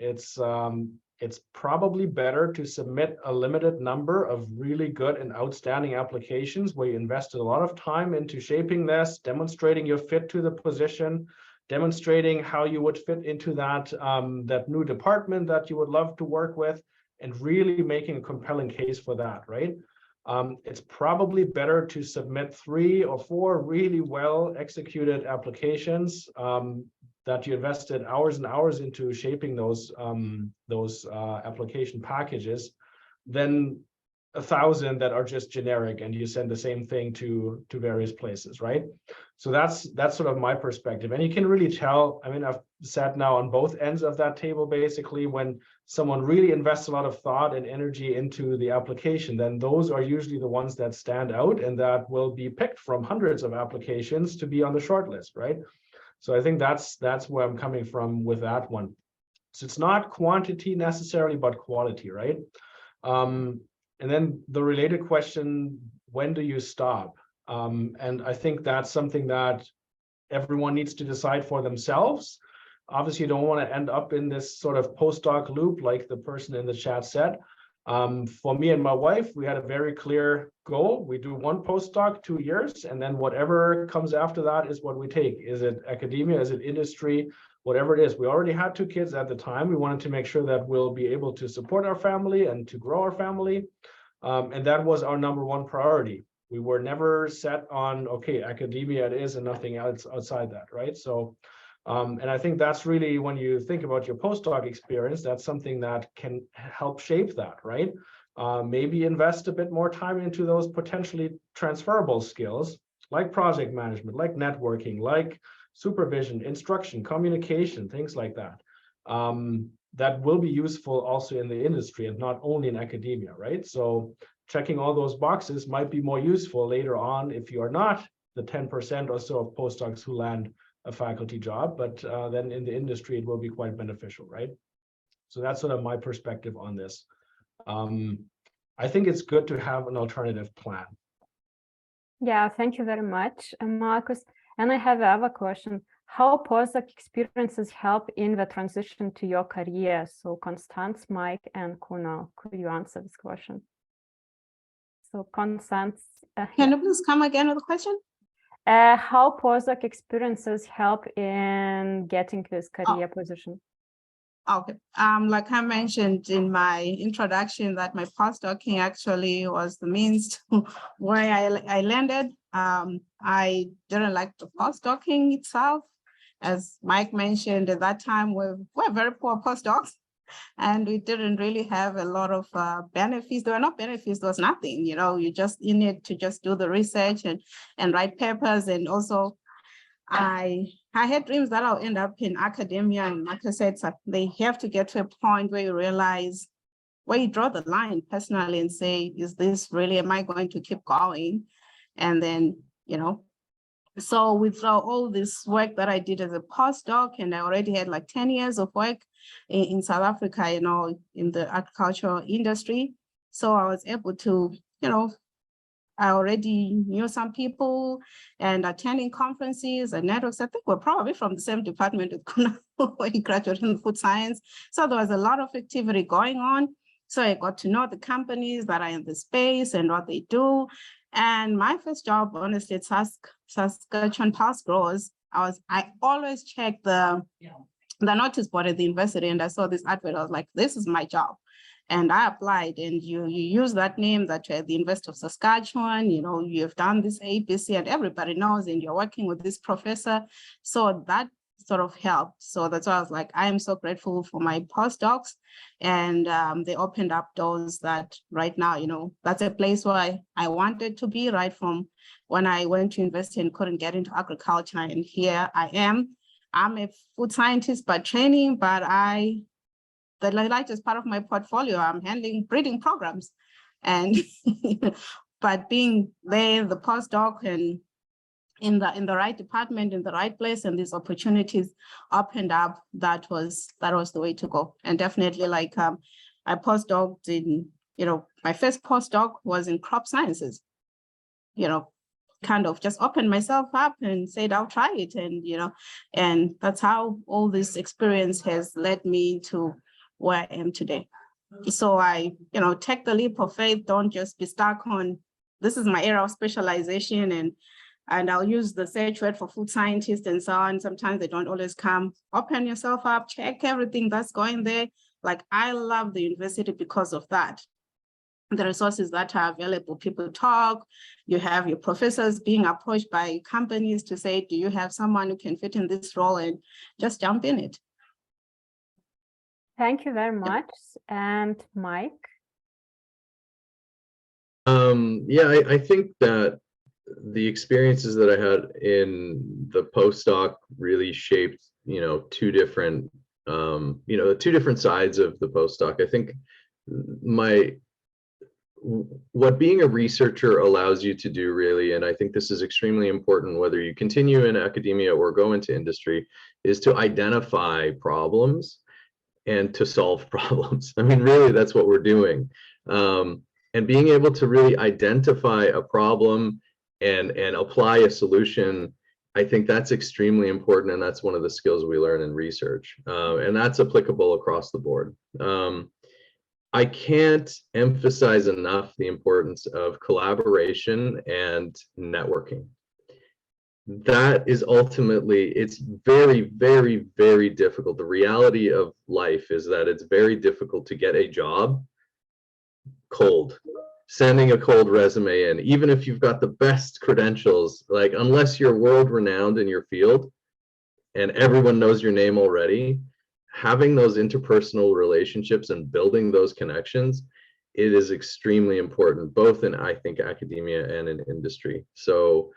It's probably better to submit a limited number of really good and outstanding applications where you invested a lot of time into shaping this, demonstrating your fit to the position, demonstrating how you would fit into that new department that you would love to work with, and really making a compelling case for that, right? It's probably better to submit 3 or 4 really well executed applications that you invested hours and hours into shaping those application packages, then 1,000 that are just generic and you send the same thing to various places, right? So that's sort of my perspective. And you can really tell, I mean, I've sat now on both ends of that table, basically, when someone really invests a lot of thought and energy into the application, then those are usually the ones that stand out and that will be picked from hundreds of applications to be on the short list, right? So I think that's where I'm coming from with that one. So it's not quantity necessarily, but quality, right? And then the related question, when do you stop? And I think that's something that everyone needs to decide for themselves. Obviously, you don't want to end up in this sort of postdoc loop like the person in the chat said. For me and my wife, we had a very clear goal. We do one postdoc, 2 years, and then whatever comes after that is what we take. Is it academia? Is it industry? Whatever it is. We already had 2 kids at the time. We wanted to make sure that we'll be able to support our family and to grow our family. And that was our #1 priority. We were never set on, okay, academia it is and nothing else outside that, right? So, and I think that's really, when you think about your postdoc experience, that's something that can help shape that, right? Maybe invest a bit more time into those potentially transferable skills, like project management, like networking, like supervision, instruction, communication, things like that. That will be useful also in the industry and not only in academia, right? So checking all those boxes might be more useful later on if you are not the 10% or so of postdocs who land a faculty job, but then in the industry, it will be quite beneficial, right? So that's sort of my perspective on this. I think it's good to have an alternative plan. Yeah, thank you very much, Marcus. And I have another question. How postdoc experiences help in the transition to your career? So Constance, Mike, and Kunal, could you answer this question? So Constance. Can you please come again with the question? How postdoc experiences help in getting this career position? Okay. Like I mentioned in my introduction, that my postdocing actually was the means to where I landed. I didn't like the postdocing itself. As Mike mentioned, at that time, we're very poor postdocs, and we didn't really have a lot of benefits. There were no benefits, there was nothing, you know, you just in it to just do the research and write papers. And also I had dreams that I'll end up in academia. And like I said, they have to get to a point where you realize, where you draw the line personally and say, is this really, am I going to keep going? And then, you know, so with all this work that I did as a postdoc, and I already had like 10 years of work in South Africa, you know, in the agricultural industry. So I was able to, you know, I already knew some people and attending conferences and networks. I think we're probably from the same department with Kuna when he graduated in food science. So there was a lot of activity going on. So I got to know the companies that are in the space and what they do. And my first job, honestly, at Saskatchewan Pulse Growers, I always check the notice board at the university, and I saw this advert. I was like, this is my job. And I applied, and you use that name that you're at the University of Saskatchewan, you know, you've done this ABC and everybody knows, and you're working with this professor. So that sort of helped. So that's why I was like, I am so grateful for my postdocs, and they opened up doors that right now, you know, that's a place where I wanted to be right from when I went to university and couldn't get into agriculture. And here I am. I'm a food scientist by training, but the largest part of my portfolio, I'm handling breeding programs. And but being there, the postdoc, and in the right department, in the right place, and these opportunities opened up, that was the way to go. And definitely, like I postdoced in, you know, my first postdoc was in crop sciences, you know, kind of just opened myself up and said, I'll try it. And, you know, and that's how all this experience has led me to where I am today. So I, you know, take the leap of faith. Don't just be stuck on, this is my area of specialization, and I'll use the search word for food scientists and so on. Sometimes they don't always come. Open yourself up, check everything that's going there. Like, I love the university because of that. The resources that are available, people talk, you have your professors being approached by companies to say, do you have someone who can fit in this role, and just jump in it. Thank you very much. And Mike? Yeah, I think that the experiences that I had in the postdoc really shaped, two different, the two different sides of the postdoc. I think what being a researcher allows you to do really, and I think this is extremely important, whether you continue in academia or go into industry, is to identify problems and to solve problems. I mean, really, that's what we're doing. And being able to really identify a problem and apply a solution, I think that's extremely important, and that's one of the skills we learn in research, and that's applicable across the board. I can't emphasize enough the importance of collaboration and networking. That is ultimately, it's very, very, very difficult. The reality of life is that it's very difficult to get a job cold, sending a cold resume in, even if you've got the best credentials, like unless you're world renowned in your field and everyone knows your name already, having those interpersonal relationships and building those connections, it is extremely important, both in, I think, academia and in industry. So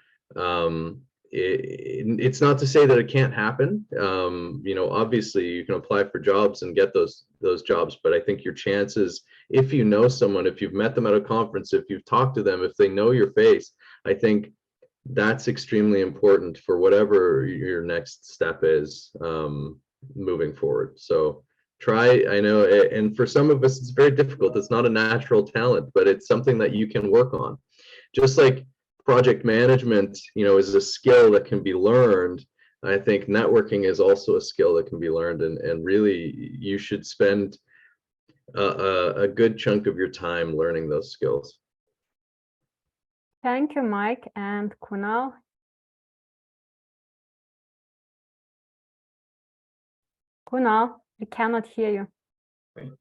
it's not to say that it can't happen. Obviously you can apply for jobs and get those jobs, but I think your chances, if you know someone, if you've met them at a conference, if you've talked to them, if they know your face, I think that's extremely important for whatever your next step is moving forward. So I know, and for some of us it's very difficult. It's not a natural talent, but it's something that you can work on. Just like project management, is a skill that can be learned. I think networking is also a skill that can be learned, and really you should spend a good chunk of your time learning those skills. Thank you, Mike. And Kunal? Kunal, we cannot hear you. Right.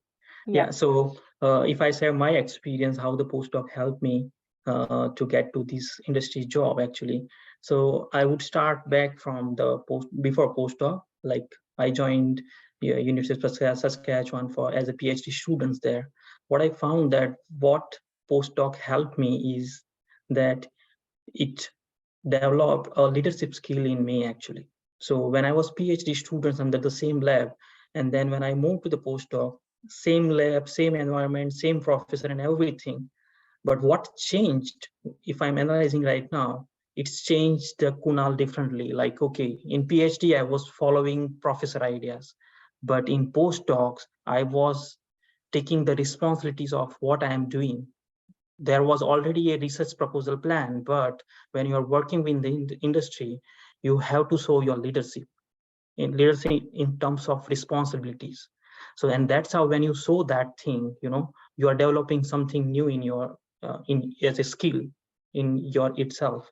Yeah, so if I share my experience, how the postdoc helped me to get to this industry job, actually. So I would start back from the before postdoc. Like I joined University of Saskatchewan as a PhD student there. What I found that what postdoc helped me is that it developed a leadership skill in me, actually. So when I was PhD students under the same lab, and then when I moved to the postdoc, same lab, same environment, same professor and everything. But what changed, if I'm analyzing right now, it's changed the Kunal differently. Like, okay, in PhD, I was following professor ideas, but in postdocs, I was taking the responsibilities of what I am doing. There was already a research proposal plan, but when you're working with the industry, you have to show your leadership in terms of responsibilities. So, and that's how when you show that thing, you are developing something new in your as a skill in your itself,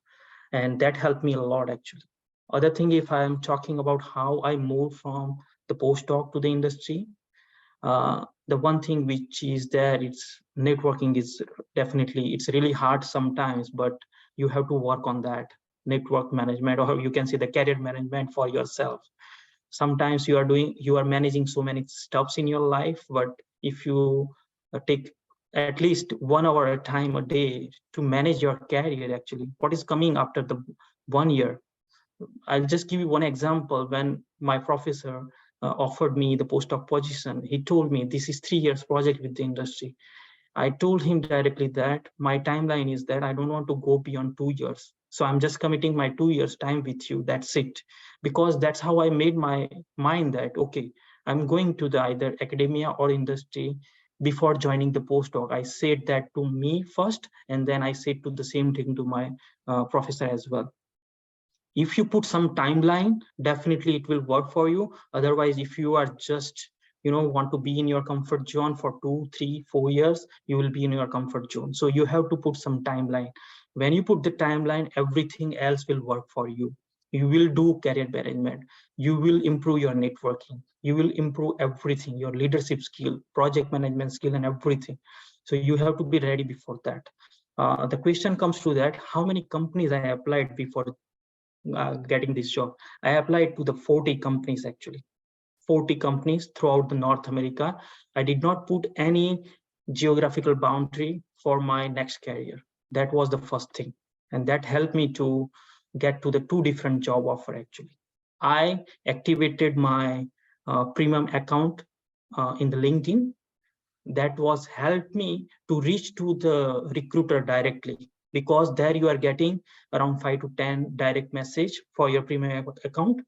and that helped me a lot, actually. Other thing, if I am talking about how I moved from the postdoc to the industry, the one thing which is there, it's networking is definitely, it's really hard sometimes, but you have to work on that network management, or you can say the career management for yourself. Sometimes you are managing so many stuffs in your life, but if you take at least 1 hour at a time a day to manage your career, actually, what is coming after the 1 year? I'll just give you one example. When my professor offered me the postdoc position, he told me this is 3 years project with the industry. I told him directly that my timeline is that I don't want to go beyond 2 years. So I'm just committing my 2 years time with you. That's it. Because that's how I made my mind that, okay, I'm going to the either academia or industry before joining the postdoc. I said that to me first, and then I said to the same thing to my professor as well. If you put some timeline, definitely it will work for you. Otherwise, if you are just want to be in your comfort zone for 2, 3, 4 years, you will be in your comfort zone. So you have to put some timeline. When you put the timeline, everything else will work for you. You will do career management. You will improve your networking. You will improve everything, your leadership skill, project management skill, and everything. So you have to be ready before that. The question comes to that, how many companies I applied before getting this job? I applied to the 40 companies, actually. 40 companies throughout the North America. I did not put any geographical boundary for my next career. That was the first thing. And that helped me to get to the 2 different job offer actually. I activated my premium account in the LinkedIn. That was helped me to reach to the recruiter directly, because there you are getting around 5 to 10 direct message for your premium account.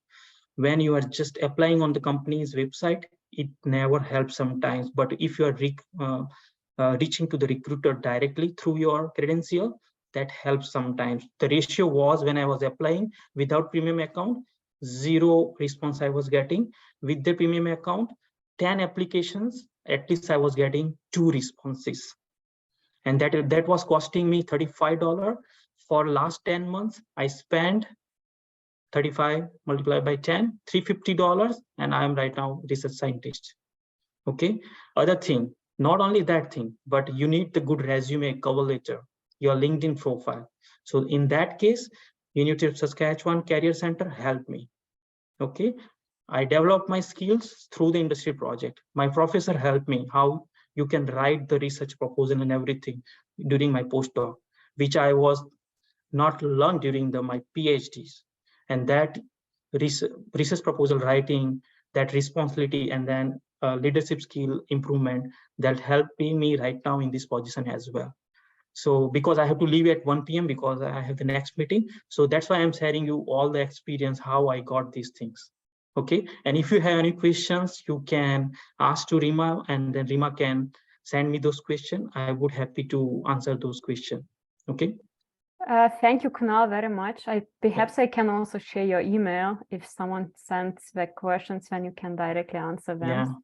When you are just applying on the company's website, it never helps sometimes. But if you are reaching to the recruiter directly through your credential, that helps sometimes. The ratio was, when I was applying without premium account, 0 response I was getting. With the premium account, 10 applications, at least I was getting 2 responses. And that was costing me $35. For last 10 months, I spent 35 multiplied by 10, $350, and I am right now research scientist. Okay. Other thing, not only that thing, but you need the good resume, cover letter, your LinkedIn profile. So in that case, University of Saskatchewan Career Center helped me. Okay. I developed my skills through the industry project. My professor helped me how you can write the research proposal and everything during my postdoc, which I was not learned during my PhDs. And that research proposal writing, that responsibility, and then leadership skill improvement, that helped me right now in this position as well. So because I have to leave at 1 p.m. because I have the next meeting. So that's why I'm sharing you all the experience, how I got these things. Okay. And if you have any questions, you can ask to Rima, and then Rima can send me those questions. I would happy to answer those questions. Okay. Thank you, Kunal, very much. Perhaps I can also share your email if someone sends the questions, when you can directly answer them.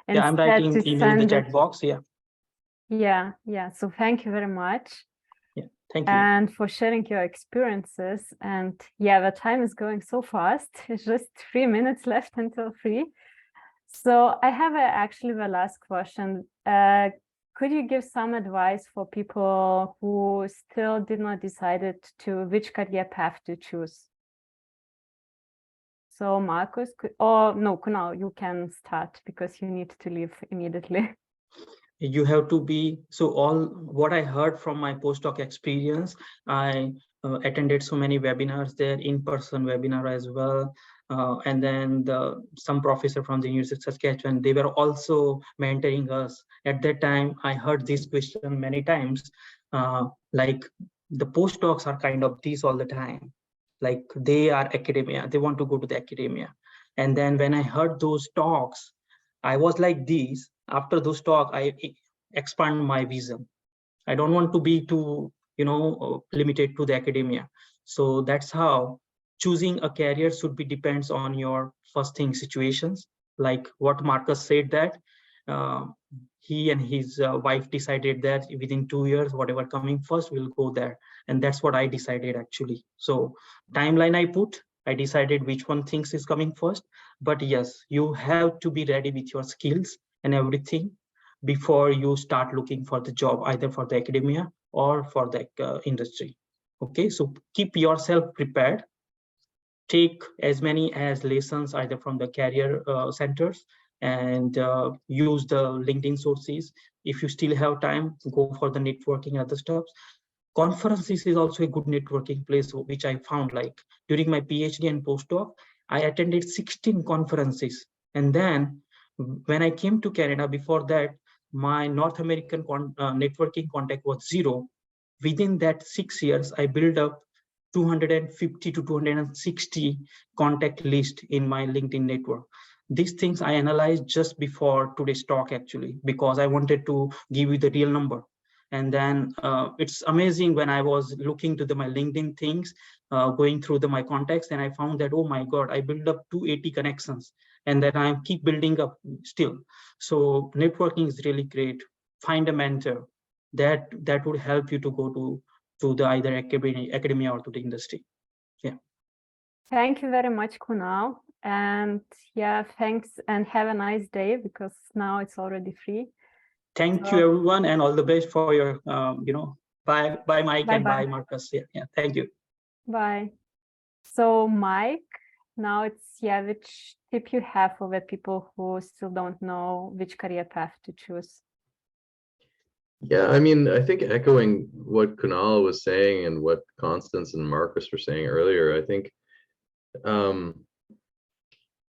Yeah, I'm writing email in the chat box. Yeah. So thank you very much. Yeah, thank you. And for sharing your experiences. And yeah, the time is going so fast. It's just 3 minutes left until 3. So I have actually the last question. Could you give some advice for people who still did not decide to which career path to choose? So Marcus, Kunal, you can start because you need to leave immediately. You have to be, so all what I heard from my postdoc experience, I attended so many webinars there, in-person webinar as well. And then some professor from the University of Saskatchewan, they were also mentoring us. At that time, I heard this question many times, like the postdocs are kind of this all the time. Like they are academia, they want to go to the academia. And then when I heard those talks, I was like this. After those talk, I expand my vision. I don't want to be too, limited to the academia. So that's how choosing a career should be depends on your first thing situations. Like what Marcus said, that he and his wife decided that within 2 years, whatever coming first, we'll go there. And that's what I decided actually. So timeline I decided which one things is coming first. But yes, you have to be ready with your skills and everything before you start looking for the job, either for the academia or for the industry. Okay, so keep yourself prepared. Take as many as lessons either from the career centers, and use the LinkedIn sources. If you still have time, go for the networking and other stuff. Conferences is also a good networking place, which I found. Like during my PhD and postdoc, I attended 16 conferences. And then when I came to Canada, before that, my North American networking contact was 0. Within that 6 years, I built up 250 to 260 contact list in my LinkedIn network. These things I analyzed just before today's talk, actually, because I wanted to give you the real number. And then it's amazing when I was looking to my LinkedIn things, going through my contacts, and I found that, oh my God, I built up 280 connections, and then I keep building up still. So networking is really great. Find a mentor that would help you to go to the either academia or to the industry. Yeah. Thank you very much, Kunal. And yeah, thanks, and have a nice day, because now it's already 3. Thank you, everyone, and all the best for your, bye, Mike, and bye, Marcus. Yeah, thank you. Bye. So, Mike, now it's, which tip you have for the people who still don't know which career path to choose? Yeah, I mean, I think echoing what Kunal was saying and what Constance and Marcus were saying earlier, I think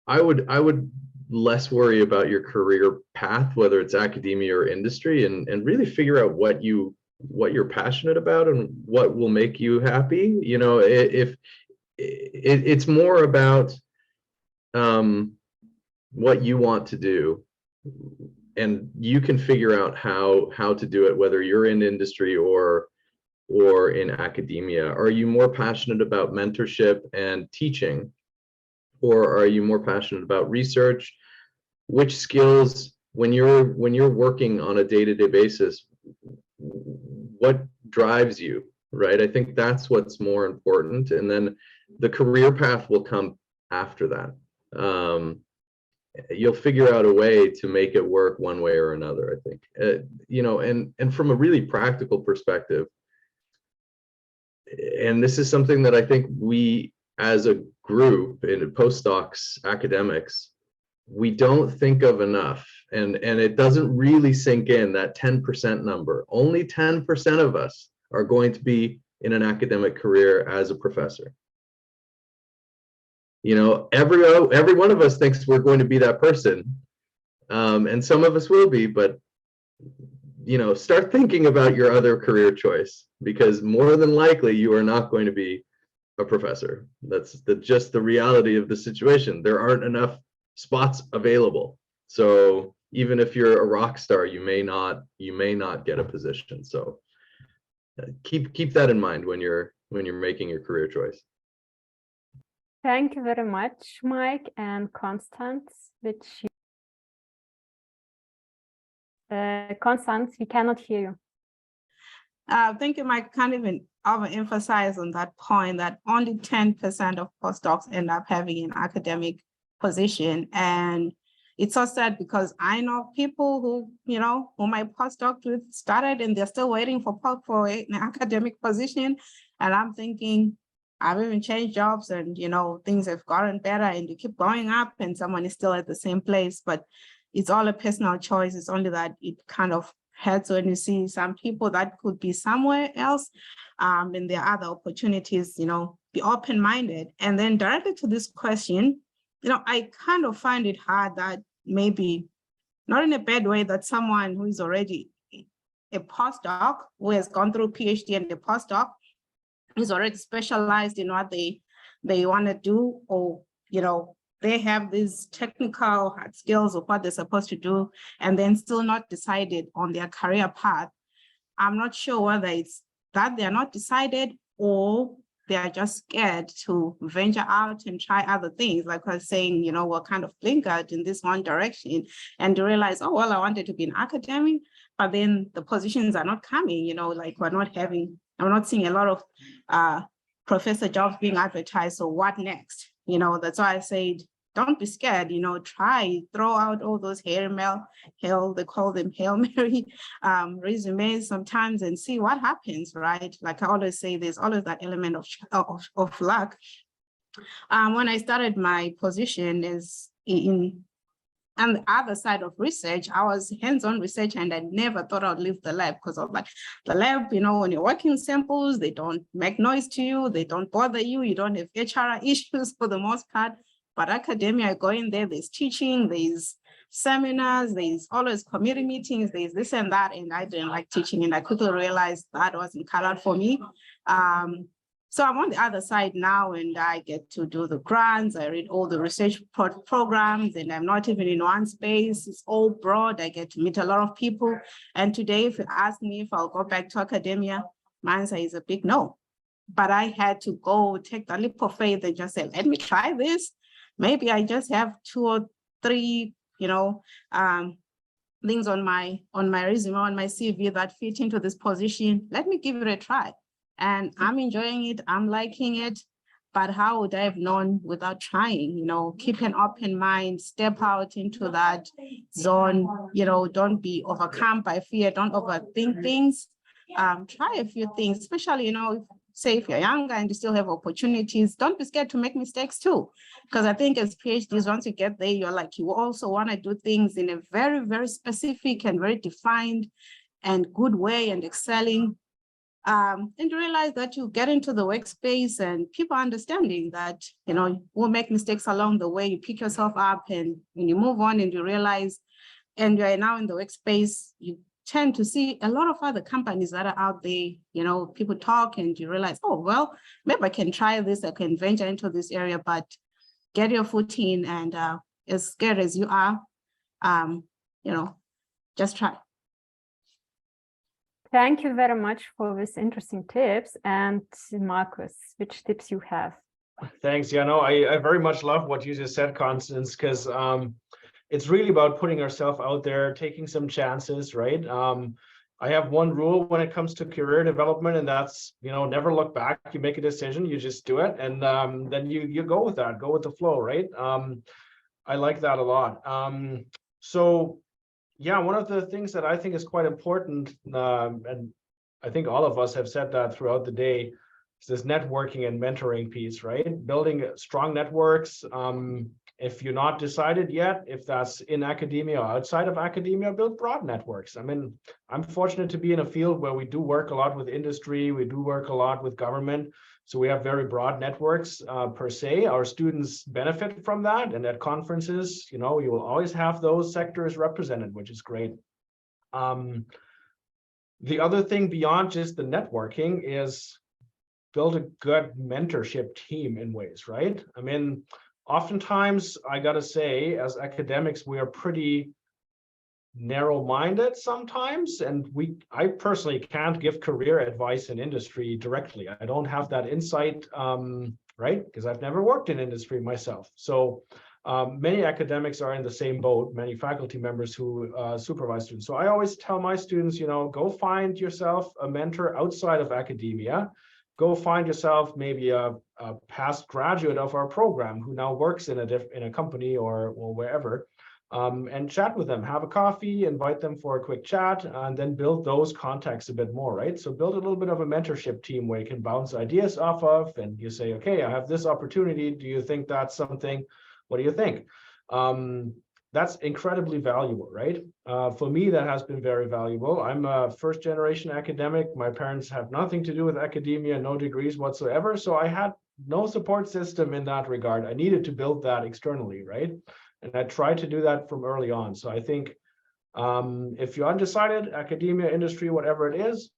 I would less worry about your career path, whether it's academia or industry, and really figure out what you're passionate about and what will make you happy. You know, if it's more about what you want to do, and you can figure out how to do it, whether you're in industry or in academia. Are you more passionate about mentorship and teaching, or are you more passionate about research? Which skills, when you're working on a day-to-day basis, what drives you, right? I think that's what's more important, and then the career path will come after that. You'll figure out a way to make it work one way or another, I think. You know, and from a really practical perspective, and this is something that I think we as a group in postdocs, academics, we don't think of enough, and it doesn't really sink in, that 10% number. Only 10% of us are going to be in an academic career as a professor. You know, every one of us thinks we're going to be that person, and some of us will be, but you know, start thinking about your other career choice, because more than likely you are not going to be a professor. That's just the reality of the situation. There aren't enough spots available. So even if you're a rock star, you may not get a position. So keep that in mind when you're making your career choice. Thank you very much, Mike and Constance. Constance, we cannot hear you. Thank you, Mike. Can't even overemphasize on that point that only 10% of postdocs end up having an academic position. And it's so sad, because I know people who, you know, who my postdoc with started and they're still waiting for an academic position. And I'm thinking, I've even changed jobs and, you know, things have gotten better and you keep going up and someone is still at the same place. But it's all a personal choice. It's only that it kind of hurts when you see some people that could be somewhere else, and there are other opportunities. You know, be open-minded. And then directly to this question, you know, I kind of find it hard that, maybe not in a bad way, that someone who is already a postdoc, who has gone through PhD and a postdoc, is already specialized in what they want to do, or, you know, they have these technical hard skills of what they're supposed to do, and then still not decided on their career path. I'm not sure whether it's that they're not decided, or they are just scared to venture out and try other things. Like I was saying, you know, we're kind of blinkered in this one direction, and to realize, oh, well, I wanted to be an academic, but then the positions are not coming, you know, like I'm not seeing a lot of professor jobs being advertised. So what next? You know, that's why I said, don't be scared, you know, throw out all those they call them Hail Mary resumes sometimes, and see what happens, right? Like I always say, there's always that element of luck. When I started my position is on the other side of research, I was hands-on research, and I never thought I'd leave the lab, because of like the lab, you know, when you're working with samples, they don't make noise to you, they don't bother you, you don't have HR issues for the most part. But academia, I go in there, there's teaching, there's seminars, there's always committee meetings, there's this and that, and I didn't like teaching, and I quickly realized that wasn't cut out for me. So I'm on the other side now, and I get to do the grants. I read all the research programs, and I'm not even in one space. It's all broad. I get to meet a lot of people. And today, if you ask me if I'll go back to academia, my answer is a big no. But I had to go take the leap of faith and just say, let me try this. Maybe I just have 2 or 3, you know, things on my resume, on my CV that fit into this position. Let me give it a try. And I'm enjoying it, I'm liking it, but how would I have known without trying? You know, keep an open mind, step out into that zone, you know, don't be overcome by fear, don't overthink things. Try a few things, especially, you know, say if you're younger and you still have opportunities, don't be scared to make mistakes too. Because I think as PhDs, once you get there, you're like, you also want to do things in a very, very specific and very defined and good way and excelling. And you realize that you get into the workspace and people understanding that, we'll make mistakes along the way. You pick yourself up and you move on and you realize, and you're now in the workspace, you tend to see a lot of other companies that are out there, people talk and you realize, oh, well, maybe I can try this, I can venture into this area, but get your foot in, and as scared as you are, just try. Thank you very much for these interesting tips. And Marcus, which tips you have? Thanks. Yeah, no, I very much love what you just said, Constance, because it's really about putting ourselves out there, taking some chances, right? I have one rule when it comes to career development, and that's, never look back. You make a decision, you just do it, and then you go with that, go with the flow, right? I like that a lot. So yeah, one of the things that I think is quite important, and I think all of us have said that throughout the day, is this networking and mentoring piece, right? Building strong networks. If you're not decided yet, if that's in academia or outside of academia, build broad networks. I mean, I'm fortunate to be in a field where we do work a lot with industry, we do work a lot with government. So we have very broad networks per se. Our students benefit from that. And at conferences, you will always have those sectors represented, which is great. The other thing beyond just the networking is build a good mentorship team in ways, right? I mean, oftentimes, I gotta say, as academics, we are pretty narrow-minded sometimes, and I personally can't give career advice in industry directly. I don't have that insight, right? Because I've never worked in industry myself. So many academics are in the same boat, many faculty members who supervise students. So I always tell my students, go find yourself a mentor outside of academia. Go find yourself maybe a past graduate of our program who now works in a company or wherever, and chat with them, have a coffee, invite them for a quick chat, and then build those contacts a bit more, right? So build a little bit of a mentorship team where you can bounce ideas off of, and you say, okay, I have this opportunity. Do you think that's something? What do you think? That's incredibly valuable, right? For me, that has been very valuable. I'm a first-generation academic. My parents have nothing to do with academia, no degrees whatsoever. So I had no support system in that regard. I needed to build that externally, right? And I tried to do that from early on. So I think if you're undecided, academia, industry, whatever it is,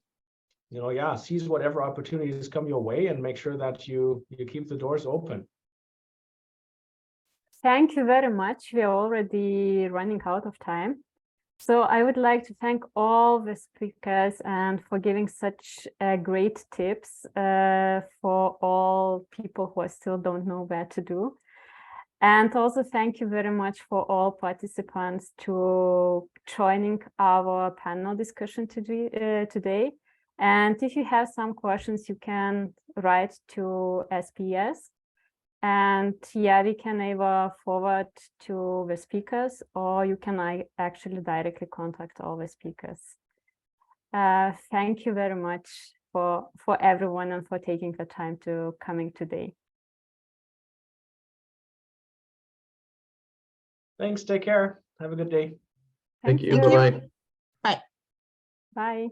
seize whatever opportunities come your way and make sure that you keep the doors open. Thank you very much. We are already running out of time. So I would like to thank all the speakers and for giving such great tips for all people who still don't know where to do. And also thank you very much for all participants to joining our panel discussion today. And if you have some questions, you can write to SPS. And yeah, we can either forward to the speakers, or you can actually directly contact all the speakers. Thank you very much for everyone and for taking the time to coming today. Thanks. Take care. Have a good day. Thank you. you. Bye-bye. Bye. Bye.